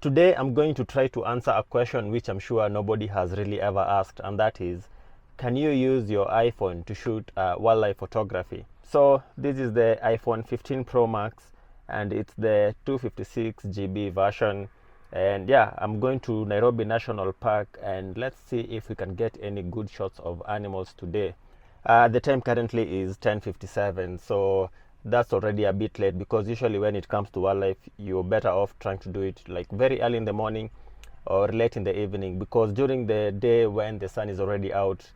Today I'm going to try to answer a question which I'm sure nobody has really ever asked, and that is, can you use your iPhone to shoot wildlife photography? So this is the iPhone 15 Pro Max, and it's the 256 GB version. And yeah, I'm going to Nairobi National Park, and let's see if we can get any good shots of animals today. The time currently is 10:57, so that's already a bit late, because usually when it comes to wildlife, you're better off trying to do it like very early in the morning or late in the evening, because during the day when the sun is already out,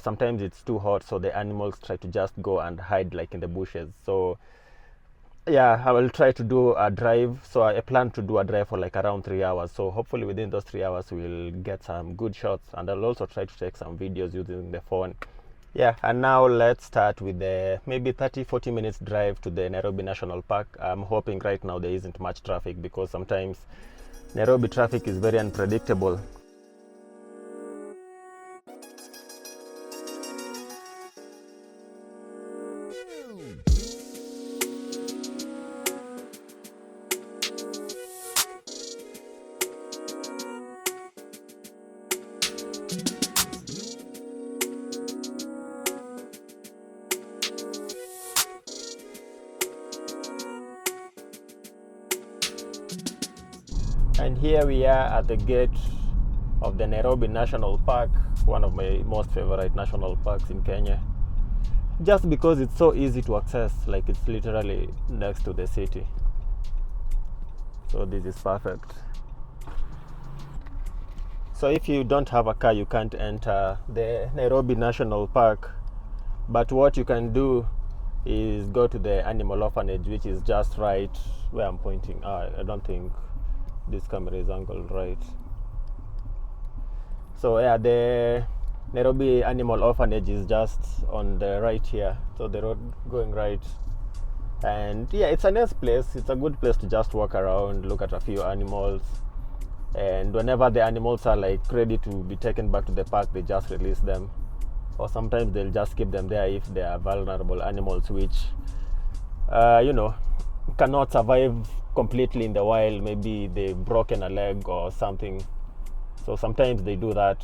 sometimes it's too hot, so the animals try to just go and hide like in the bushes. So yeah, I will try to do a drive. So I plan to do a drive for like around 3 hours. So hopefully within those 3 hours we'll get some good shots, and I'll also try to take some videos using the phone. Yeah, and now let's start with the maybe 30-40 minutes drive to the Nairobi National Park. I'm hoping right now there isn't much traffic, because sometimes Nairobi traffic is very unpredictable. And here we are at the gate of the Nairobi National Park, one of my most favorite national parks in Kenya, just because it's so easy to access, like it's literally next to the city. So this is perfect. So if you don't have a car, you can't enter the Nairobi National Park, but what you can do is go to the animal orphanage, which is just right where I'm pointing. I don't think this camera is angled right. So yeah, the Nairobi Animal Orphanage is just on the right here, so the road going right. And yeah, it's a nice place. It's a good place to just walk around, look at a few animals, and whenever the animals are like ready to be taken back to the park, they just release them, or sometimes they'll just keep them there if they are vulnerable animals, which cannot survive completely in the wild. Maybe they've broken a leg or something, so sometimes they do that.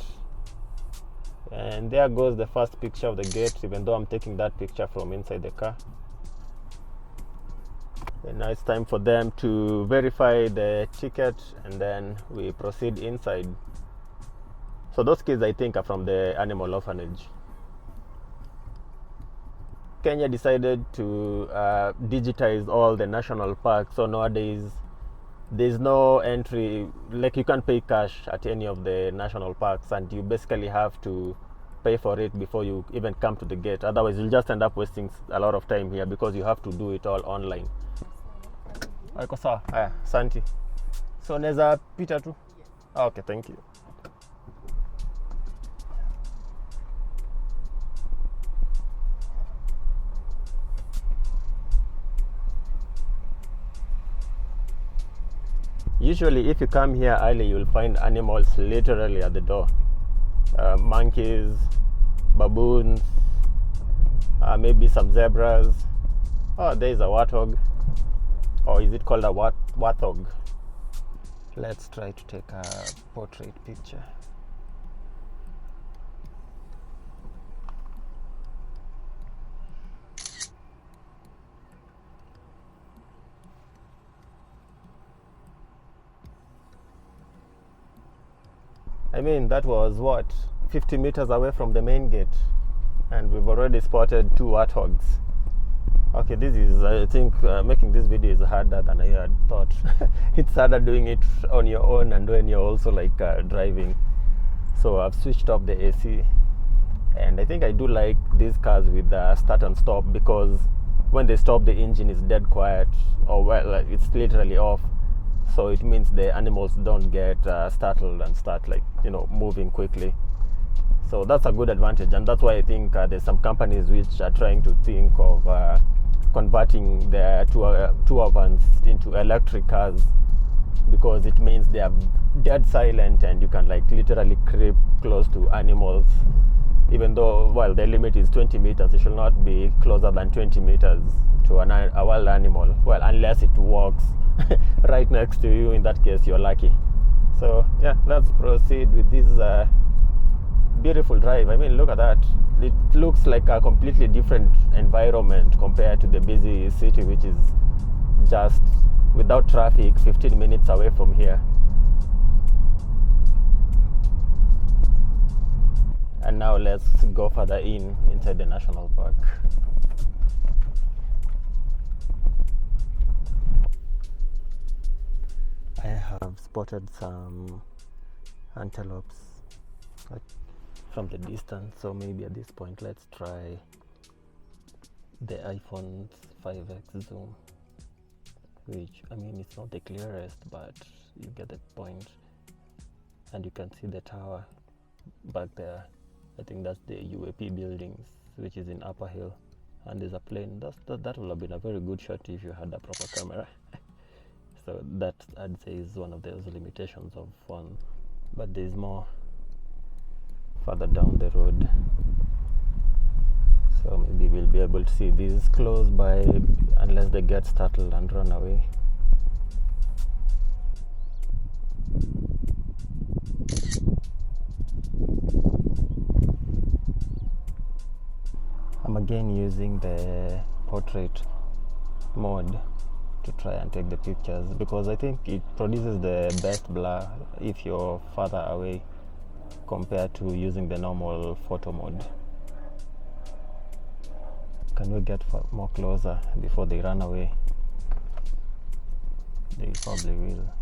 And there goes the first picture of the gate, even though I'm taking that picture from inside the car. And now it's time for them to verify the ticket, and then we proceed inside. So those kids, I think, are from the animal orphanage. Kenya decided to digitize all the national parks, so nowadays there's no entry, like you can't pay cash at any of the national parks, and you basically have to pay for it before you even come to the gate. Otherwise you'll just end up wasting a lot of time here, because you have to do it all online. Aiko sawa. Haya, asante. So naweza pita tu? Okay, thank you. Usually if you come here early, you'll find animals literally at the door. Monkeys, baboons, maybe some zebras. Oh, there is a warthog. Or is it called a warthog? Let's try to take a portrait picture. I mean, that was what, 50 meters away from the main gate, and we've already spotted 2 warthogs. Okay, this is, I think, making this video is harder than I had thought. It's harder doing it on your own and when you're also like driving. So I've switched off the AC, and I think I do like these cars with start and stop, because when they stop, the engine is dead quiet, or well, it's literally off. So it means the animals don't get startled and start moving quickly. So that's a good advantage, and that's why I think there's some companies which are trying to think of converting their tour vans into electric cars, because it means they are dead silent and you can literally creep close to animals even though, well, the limit is 20 meters, you should not be closer than 20 meters to a wild animal. Well, unless it walks right next to you. In that case, you're lucky. So yeah, let's proceed with this beautiful drive. I mean, look at that. It looks like a completely different environment compared to the busy city, which is just, without traffic, 15 minutes away from here. And now let's go further inside the national park. I have spotted some antelopes from the distance, so maybe at this point let's try the iPhone 5X zoom, which, I mean, it's not the clearest, but you get the point. And you can see the tower back there. I think that's the UAP buildings, which is in Upper Hill, and there's a plane. That would have been a very good shot if you had a proper camera. So that, I'd say, is one of those limitations of phone. But there's more further down the road, so maybe we'll be able to see these close by, unless they get startled and run away. I'm again using the portrait mode to try and take the pictures, because I think it produces the best blur if you're further away compared to using the normal photo mode. Can we get more closer before they run away? They probably will.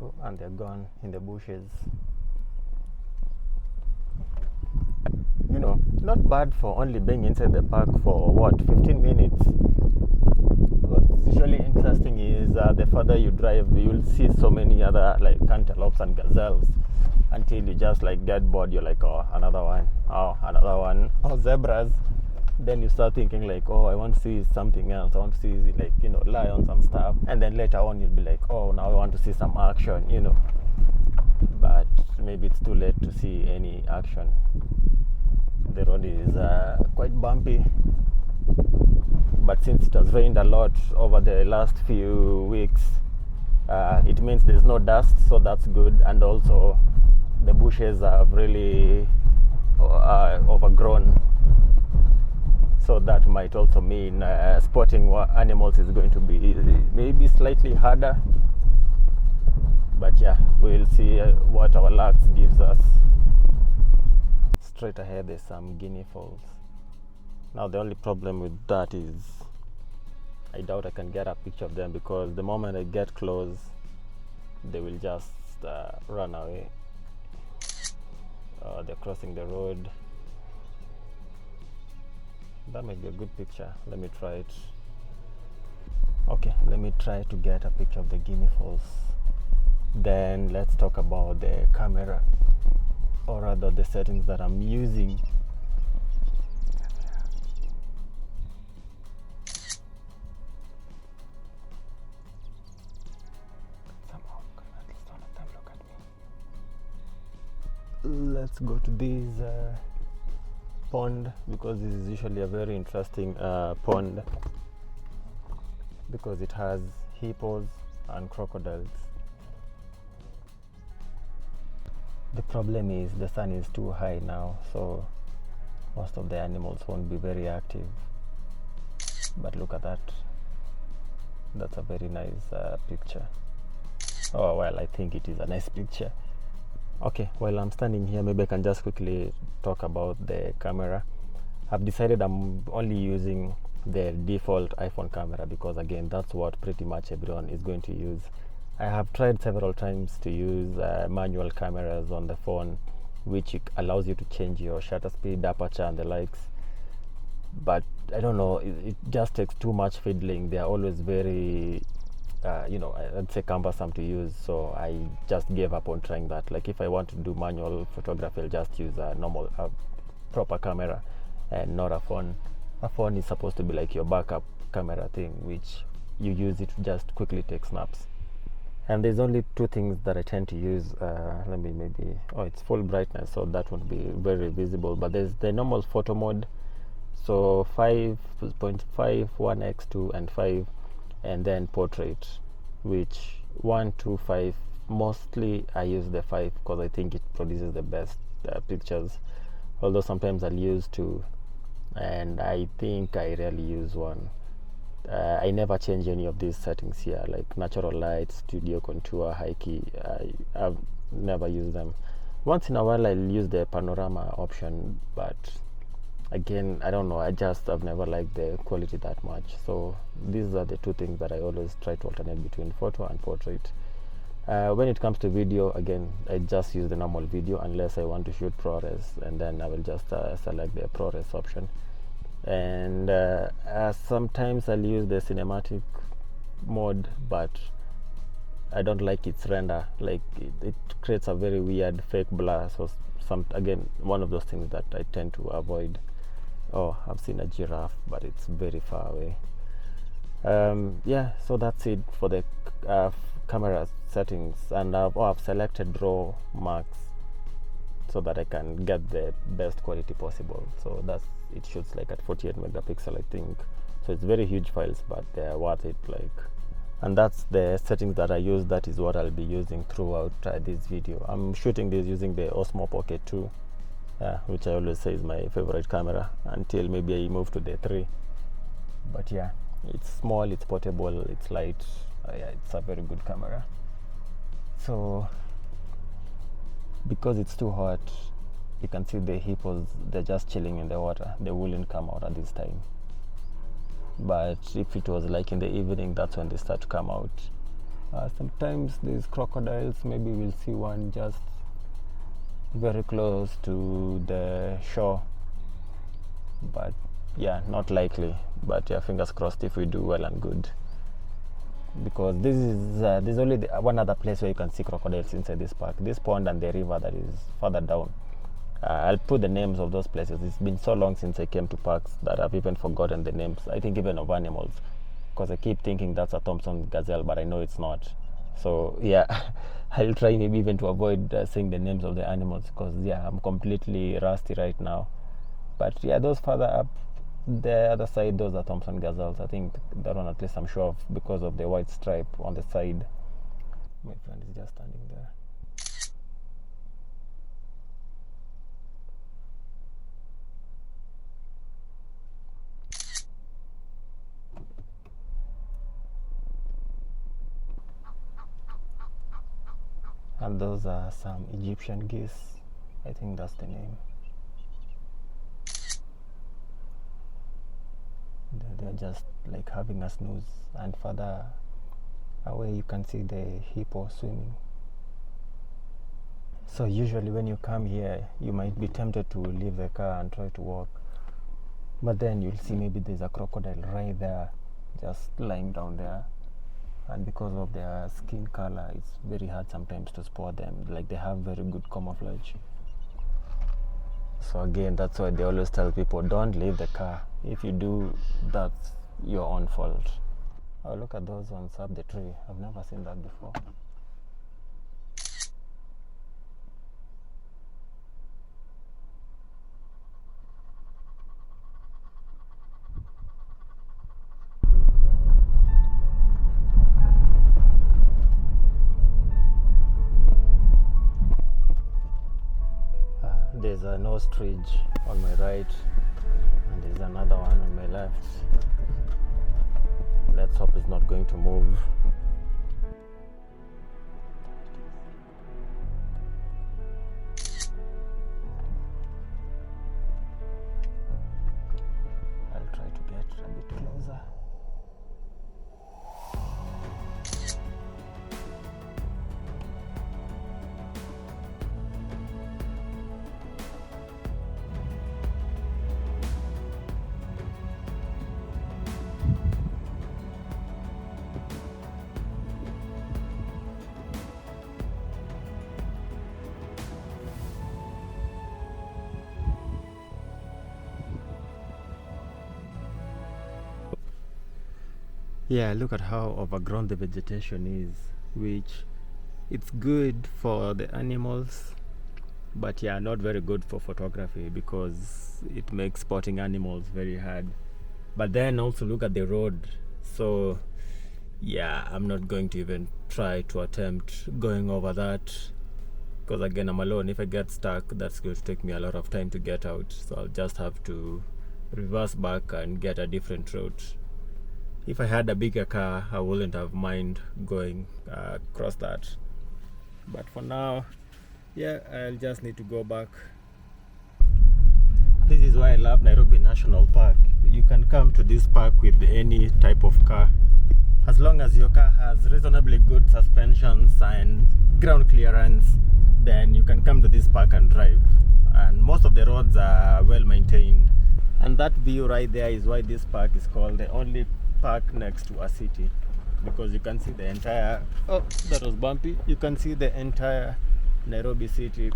Oh, and they're gone in the bushes. You know, not bad for only being inside the park for what, 15 minutes. What's usually interesting is the further you drive, you'll see so many other like antelopes and gazelles, until you just like get bored. You're like, oh, another one, oh, another one, oh, zebras. Then you start thinking like, oh, I want to see something else. I want to see, like, you know, lions and stuff. And then later on you'll be like, oh, now I want to see some action, you know. But maybe it's too late to see any action. The road is quite bumpy, but since it has rained a lot over the last few weeks, it means there's no dust, so that's good. And also the bushes have really overgrown, so that might also mean spotting animals is going to be maybe slightly harder. But yeah, we'll see what our luck gives us. Straight ahead there's some guinea fowls. Now the only problem with that is I doubt I can get a picture of them, because the moment I get close they will just run away. They're crossing the road. That might be a good picture. Let me try it. Okay, let me try to get a picture of the guinea fowls. Then let's talk about the camera, or rather the settings that I'm using. Somehow, at least one of them look at me. Let's go to this pond, because this is usually a very interesting pond, because it has hippos and crocodiles. The problem is the sun is too high now, so most of the animals won't be very active. But look at that. That's a very nice picture. Oh, well, I think it is a nice picture. Okay, while I'm standing here, maybe I can just quickly talk about the camera. I've decided I'm only using the default iPhone camera, because again, that's what pretty much everyone is going to use. I have tried several times to use manual cameras on the phone, which allows you to change your shutter speed, aperture, and the likes. But I don't know, it just takes too much fiddling. They are always very, I'd say cumbersome to use. So I just gave up on trying that. Like if I want to do manual photography, I'll just use a normal, proper camera, and not a phone. A phone is supposed to be like your backup camera thing, which you use it to just quickly take snaps. And there's only two things that I tend to use. Let me maybe, oh, it's full brightness, so that won't be very visible, but there's the normal photo mode, so 5.5, 1x2 and 5, and then portrait, which 1, 2, 5, mostly I use the 5 because I think it produces the best pictures, although sometimes I'll use 2, and I think I rarely use 1. I never change any of these settings here, like natural light, studio, contour, high key. I've never used them. Once in a while I'll use the panorama option, but again, I don't know, I've never liked the quality that much. So these are the two things that I always try to alternate between photo and portrait. When it comes to video, again, I just use the normal video unless I want to shoot ProRes, and then I will just select the ProRes option. And sometimes I'll use the cinematic mode, but I don't like its render. Like it creates a very weird fake blur, so again, one of those things that I tend to avoid. Oh, I've seen a giraffe, but it's very far away. Yeah, so that's it for the camera settings, and I've selected RAW max so that I can get the best quality possible. So it shoots like at 48 megapixel, I think. So it's very huge files, but they're worth it. And that's the settings that I use. That is what I'll be using throughout this video. I'm shooting this using the Osmo Pocket 2, which I always say is my favorite camera until maybe I move to the 3. But yeah, it's small, it's portable, it's light. Yeah, it's a very good camera. So because it's too hot, you can see the hippos, they're just chilling in the water. They wouldn't come out at this time, but if it was like in the evening, that's when they start to come out. Sometimes these crocodiles, maybe we'll see one just very close to the shore, but yeah, not likely. But yeah, fingers crossed if we do well and good, because this is there's only one other place where you can see crocodiles inside this park, this pond and the river that is further down. I'll put the names of those places. It's been so long since I came to parks that I've even forgotten the names, I think even of animals, because I keep thinking that's a Thompson gazelle, but I know it's not. So yeah, I'll try maybe even to avoid saying the names of the animals, because yeah, I'm completely rusty right now. But yeah, those further up the other side, those are Thompson gazelles. I think that one at least I'm sure of, because of the white stripe on the side. My friend is just standing there. And those are some Egyptian geese. I think that's the name. They're just like having a snooze, and further away you can see the hippo swimming. So usually when you come here, you might be tempted to leave the car and try to walk, but then you'll see maybe there's a crocodile right there, just lying down there. And because of their skin color, it's very hard sometimes to spot them. Like, they have very good camouflage. So again, that's why they always tell people, don't leave the car. If you do, that's your own fault. Oh, look at those ones up the tree. I've never seen that before. There's an ostrich on my right, and there's another one on my left. Let's hope it's not going to move. I'll try to get a bit closer. Yeah, look at how overgrown the vegetation is, which it's good for the animals, but yeah, not very good for photography because it makes spotting animals very hard. But then also look at the road. So yeah, I'm not going to even try to attempt going over that because again, I'm alone. If I get stuck, that's going to take me a lot of time to get out, so I'll just have to reverse back and get a different route. If I had a bigger car, I wouldn't have mind going across that, but for now, yeah, I'll just need to go back. This is why I love Nairobi National Park. You can come to this park with any type of car, as long as your car has reasonably good suspensions and ground clearance, then you can come to this park and drive. And most of the roads are well maintained. And that view right there is why this park is called the only park next to a city, because you can see the entire, oh, that was bumpy, you can see the entire Nairobi city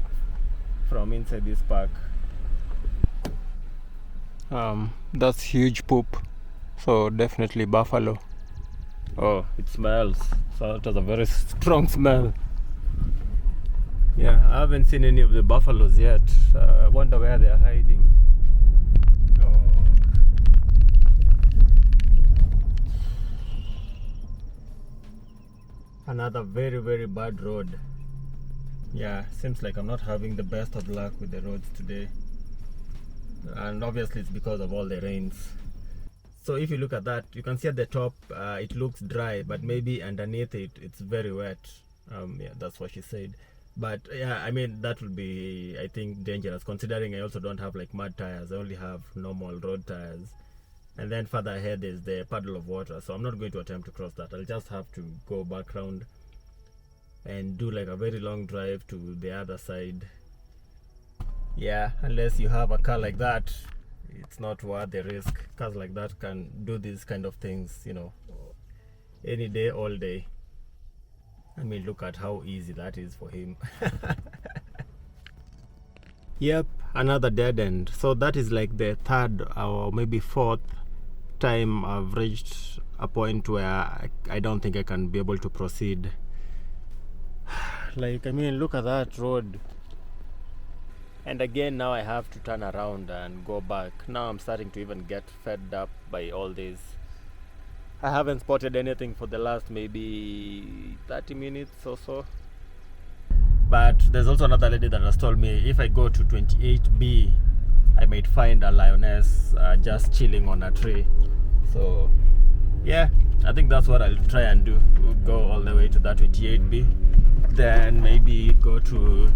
from inside this park. That's huge poop, so definitely buffalo. Oh, it smells, so it has a very strong smell. Yeah, I haven't seen any of the buffaloes yet. I wonder where they are hiding. Another very bad road. Yeah, seems like I'm not having the best of luck with the roads today, and obviously it's because of all the rains. So if you look at that, you can see at the top it looks dry, but maybe underneath it's very wet. Yeah, that's what she said. But yeah, I mean, that would be, I think, dangerous, considering I also don't have like mud tires. I only have normal road tires. And then further ahead is the puddle of water, so I'm not going to attempt to cross that. I'll just have to go back round and do like a very long drive to the other side. Yeah, unless you have a car like that, it's not worth the risk. Cars like that can do these kind of things, you know, any day, all day. I mean, look at how easy that is for him. Yep, another dead end. So that is like the third or maybe fourth time I've reached a point where I don't think I can be able to proceed. Like, I mean, look at that road. And again, now I have to turn around and go back. Now I'm starting to even get fed up by all this. I haven't spotted anything for the last maybe 30 minutes or so. But there's also another lady that has told me if I go to 28B, I might find a lioness just chilling on a tree. So yeah, I think that's what I'll try and do. We'll go all the way to that 28B, then maybe go to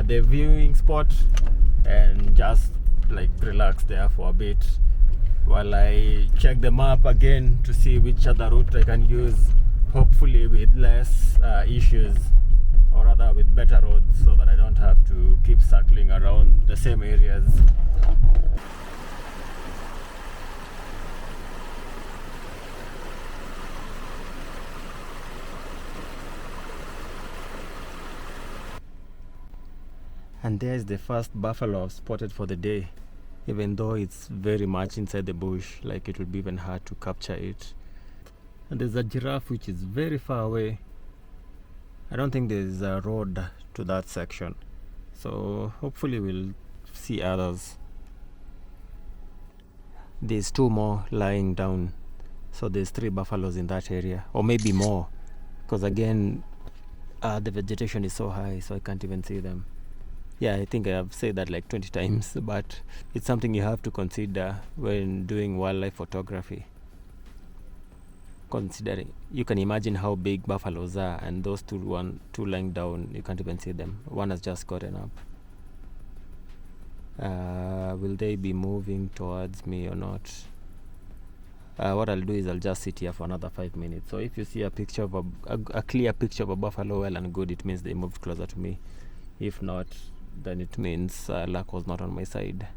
the viewing spot and just like relax there for a bit while I check the map again to see which other route I can use, hopefully with less issues, or rather with better roads, so that I don't have to keep circling around the same areas. And there's the first buffalo I've spotted for the day, even though it's very much inside the bush, like it would be even hard to capture it. And there's a giraffe which is very far away. I don't think there's a road to that section, so hopefully we'll see others. There's 2 more lying down, so there's 3 buffaloes in that area, or maybe more, because again the vegetation is so high, so I can't even see them. Yeah, I think I have said that like 20 times, but it's something you have to consider when doing wildlife photography. Considering, you can imagine how big buffaloes are, and those two lying down, you can't even see them. One has just gotten up. Will they be moving towards me or not? What I'll do is I'll just sit here for another 5 minutes. So if you see a picture of a clear picture of a buffalo, well and good, it means they moved closer to me. If not, then it means luck was not on my side.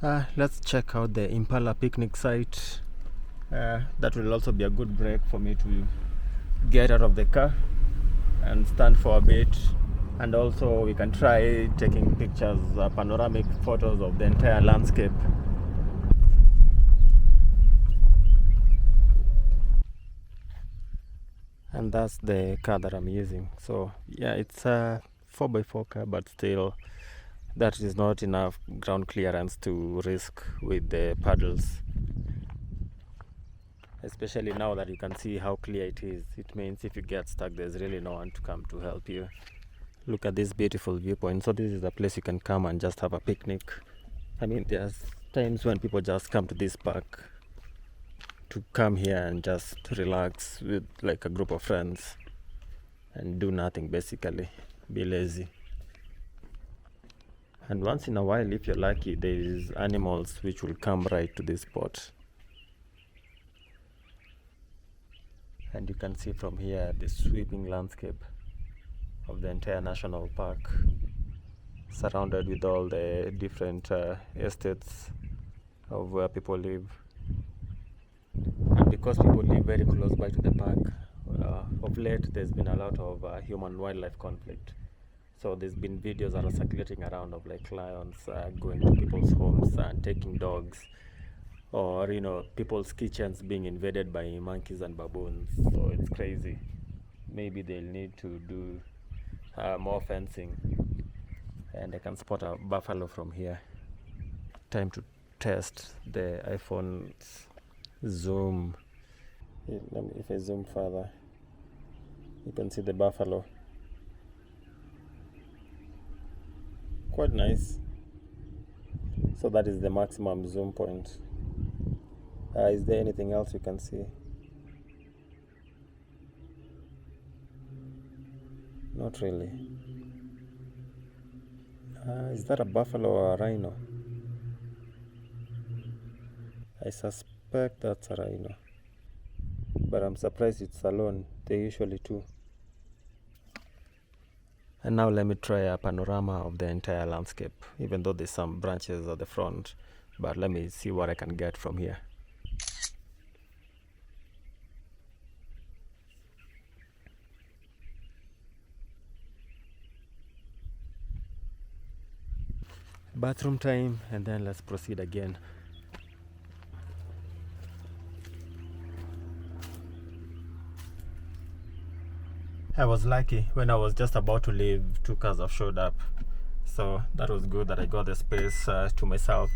Let's check out the Impala picnic site. That will also be a good break for me to get out of the car and stand for a bit, and also we can try taking pictures, panoramic photos of the entire landscape. And that's the car that I'm using. So yeah, it's a 4x4 car, but still that is not enough ground clearance to risk with the paddles, especially now that you can see how clear it is. It means if you get stuck, there's really no one to come to help you. Look at this beautiful viewpoint. So this is a place you can come and just have a picnic. I mean, there's times when people just come to this park to come here and just relax with like a group of friends and do nothing, basically be lazy. And once in a while, if you're lucky, there is animals which will come right to this spot. And you can see from here the sweeping landscape of the entire national park, surrounded with all the different estates of where people live. And because people live very close by to the park, of late there's been a lot of human-wildlife conflict. So there's been videos that are circulating around of like lions going to people's homes and taking dogs, or people's kitchens being invaded by monkeys and baboons. So it's crazy. Maybe they'll need to do more fencing. And I can spot a buffalo from here. Time to test the iPhone's zoom. If I zoom further, you can see the buffalo. Quite nice. So that is the maximum zoom point. Is there anything else you can see? Not really. Is that a buffalo or a rhino? I suspect that's a rhino, but I'm surprised it's alone. They usually do. And now let me try a panorama of the entire landscape, even though there's some branches at the front, but let me see what I can get from here. Bathroom time, and then let's proceed again. I was lucky. When I was just about to leave, 2 cars have showed up, so that was good that I got the space to myself.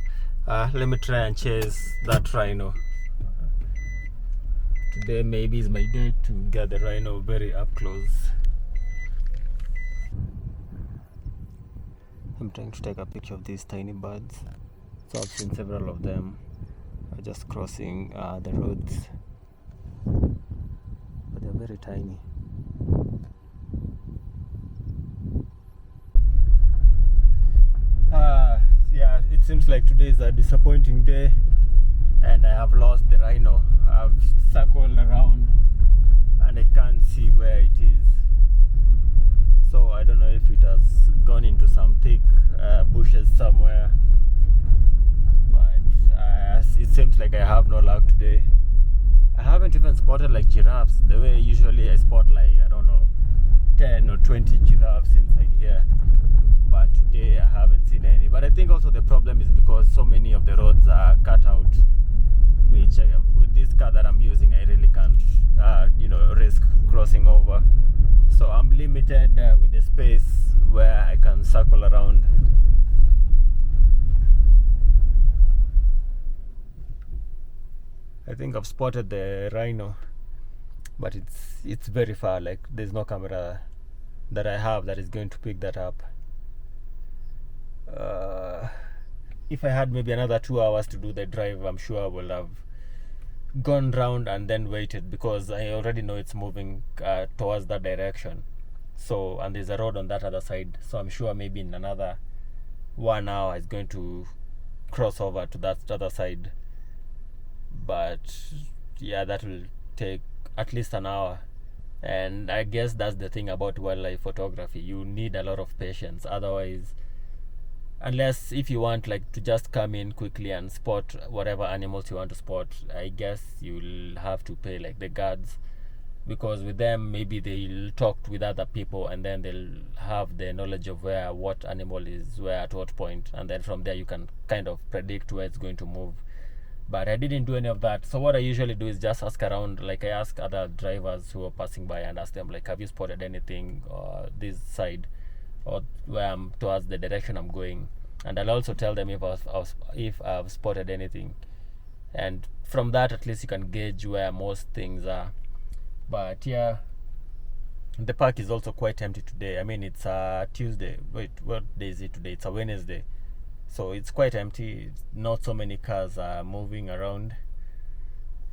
Let me try and chase that rhino. Today maybe is my day to get the rhino very up close. I'm trying to take a picture of these tiny birds. So I've seen several of them just crossing the roads, but they're very tiny. Yeah, it seems like today is a disappointing day, and I have lost the rhino. I've circled around and I can't see where it is. So I don't know if it has gone into some thick bushes somewhere, but it seems like I have no luck today. I haven't even spotted like giraffes the way usually I spot like, I don't know, 10 or 20 giraffes inside here, but today I haven't seen any. But I think also the problem is because so many of the roads are cut out, which with this car that I'm using I really can't risk crossing over. So I'm limited with the space where I can circle around. I think I've spotted the rhino, but it's very far. Like there's no camera that I have that is going to pick that up. If I had maybe another 2 hours to do the drive, I'm sure I will have gone round and then waited, because I already know it's moving towards that direction. So, and there's a road on that other side, so I'm sure maybe in another 1 hour it's going to cross over to that other side. But yeah, that will take at least an hour. And I guess that's the thing about wildlife photography. You need a lot of patience. Otherwise, unless if you want like to just come in quickly and spot whatever animals you want to spot, I guess you'll have to pay like the guards, because with them maybe they'll talk with other people and then they'll have the knowledge of where what animal is where at what point, and then from there you can kind of predict where it's going to move. but I didn't do any of that. So what I usually do is just ask around, like I ask other drivers who are passing by and ask them, like, have you spotted anything this side or where I'm towards the direction I'm going, and I'll also tell them if I've spotted anything, and from that at least you can gauge where most things are. But yeah, the park is also quite empty today. I mean, it's a Tuesday. Wait, what day is it today? It's a Wednesday. So it's quite empty. Not so many cars are moving around.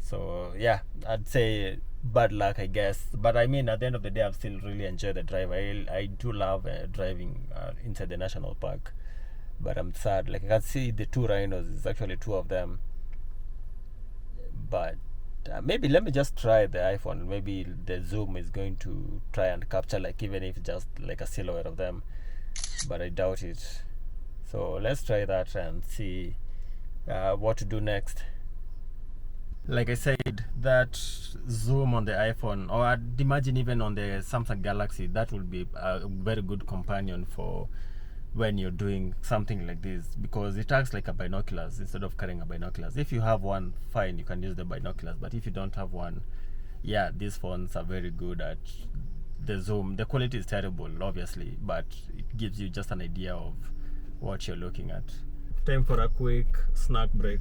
So yeah, I'd say bad luck, I guess. But I mean, at the end of the day, I've still really enjoyed the drive. I do love driving inside the national park. But I'm sad. Like, I can see the two rhinos. It's actually two of them. But maybe let me just try the iPhone. Maybe the zoom is going to try and capture, like, even if just like a silhouette of them. But I doubt it. So let's try that and see what to do next. Like I said, that zoom on the iPhone, or I'd imagine even on the Samsung Galaxy, that will be a very good companion for when you're doing something like this, because it acts like a binoculars instead of carrying a binoculars. If you have one, fine, you can use the binoculars. But if you don't have one, yeah, these phones are very good at the zoom. The quality is terrible, obviously, but it gives you just an idea of what you're looking at. Time for a quick snack break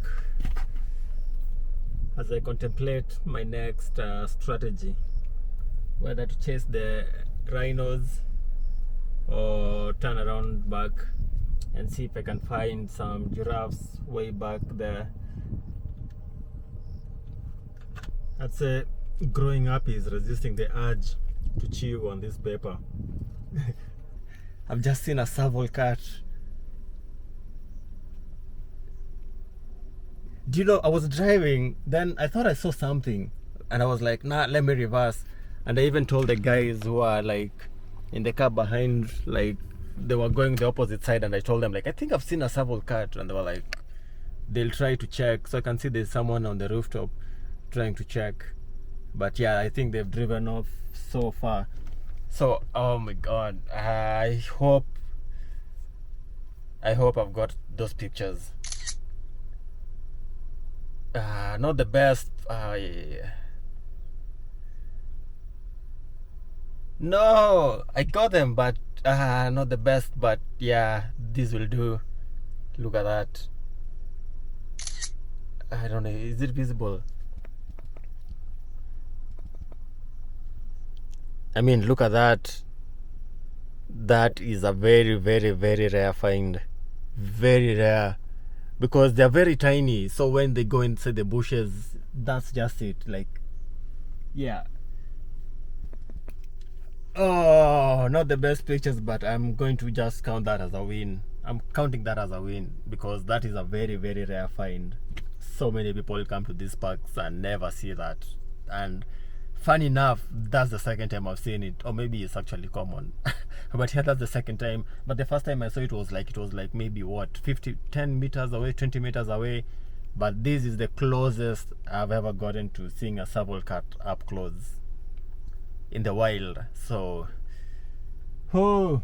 as I contemplate my next strategy, whether to chase the rhinos or turn around back and see if I can find some giraffes way back there. I'd say growing up is resisting the urge to chew on this paper. I've just seen a serval cat. Do you know, I was driving, then I thought I saw something, and I was like, nah, let me reverse. And I even told the guys who are like in the car behind, like they were going the opposite side, and I told them, like, I think I've seen a serval cat, and they were like, they'll try to check. So I can see there's someone on the rooftop trying to check. But yeah, I think they've driven off so far. So, oh my god, I hope I've got those pictures. Not the best. Yeah. No, I got them, but not the best. But yeah, this will do. Look at that. I don't know, is it visible? I mean, look at that. That is a very, very, very rare find. Very rare. Because they're very tiny, so when they go inside the bushes, that's just it. Like, yeah. Oh, not the best pictures, but I'm going to just count that as a win. I'm counting that as a win because that is a very, very rare find. So many people come to these parks and never see that. And funny enough, that's the second time I've seen it, or maybe it's actually common. But yeah, that's the second time. But the first time I saw it was like maybe what, 10 meters away, 20 meters away. But this is the closest I've ever gotten to seeing a serval cat up close in the wild. So, oh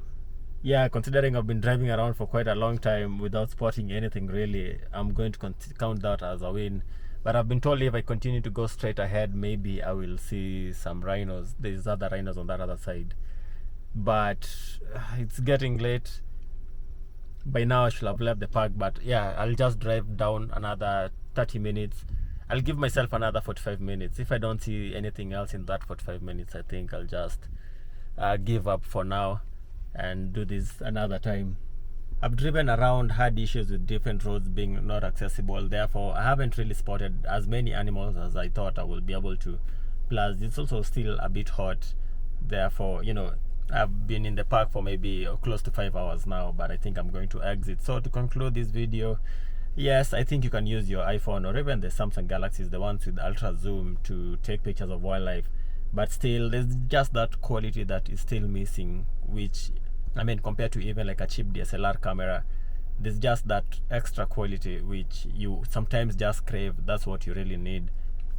yeah, considering I've been driving around for quite a long time without spotting anything really, I'm going to count that as a win. But I've been told if I continue to go straight ahead, maybe I will see some rhinos. There's other rhinos on that other side. But it's getting late. By now I should have left the park, but yeah, I'll just drive down another 30 minutes. I'll give myself another 45 minutes. If I don't see anything else in that 45 minutes, I think I'll just give up for now and do this another time. I've driven around, had issues with different roads being not accessible. Therefore, I haven't really spotted as many animals as I thought I would be able to. Plus, it's also still a bit hot. Therefore, you know, I've been in the park for maybe close to 5 hours now, but I think I'm going to exit. So to conclude this video, yes, I think you can use your iPhone or even the Samsung Galaxies, the ones with ultra zoom, to take pictures of wildlife. But still, there's just that quality that is still missing, which, I mean, compared to even like a cheap DSLR camera, there's just that extra quality which you sometimes just crave. That's what you really need.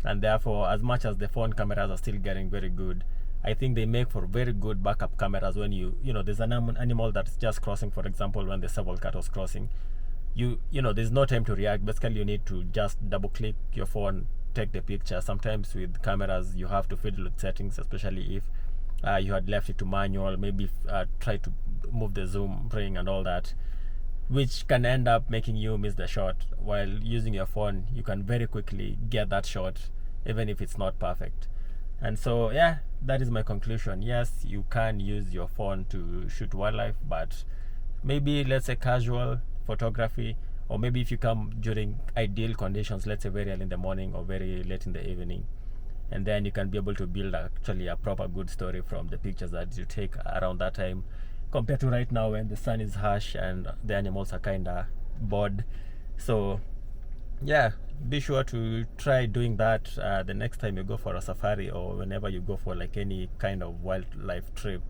And therefore, as much as the phone cameras are still getting very good, I think they make for very good backup cameras when you know, there's an animal that's just crossing, for example, when the serval cat was crossing. you know there's no time to react. Basically you need to just double click your phone, take the picture. Sometimes with cameras you have to fiddle with settings, especially if you had left it to manual, maybe try to move the zoom ring and all that, which can end up making you miss the shot. While using your phone, you can very quickly get that shot, even if it's not perfect. And so, yeah, that is my conclusion. Yes, you can use your phone to shoot wildlife, but maybe, let's say, casual photography, or maybe if you come during ideal conditions, let's say very early in the morning or very late in the evening, and then you can be able to build actually a proper good story from the pictures that you take around that time, compared to right now when the sun is harsh and the animals are kind of bored. So yeah, be sure to try doing that the next time you go for a safari, or whenever you go for like any kind of wildlife trip.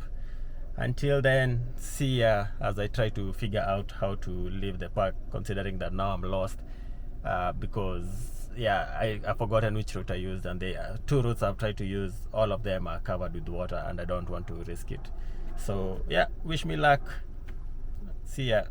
Until then, see ya as I try to figure out how to leave the park, considering that now I'm lost, because yeah, I've forgotten which route I used, and the two routes I've tried to use, all of them are covered with water and I don't want to risk it. So yeah, wish me luck. See ya.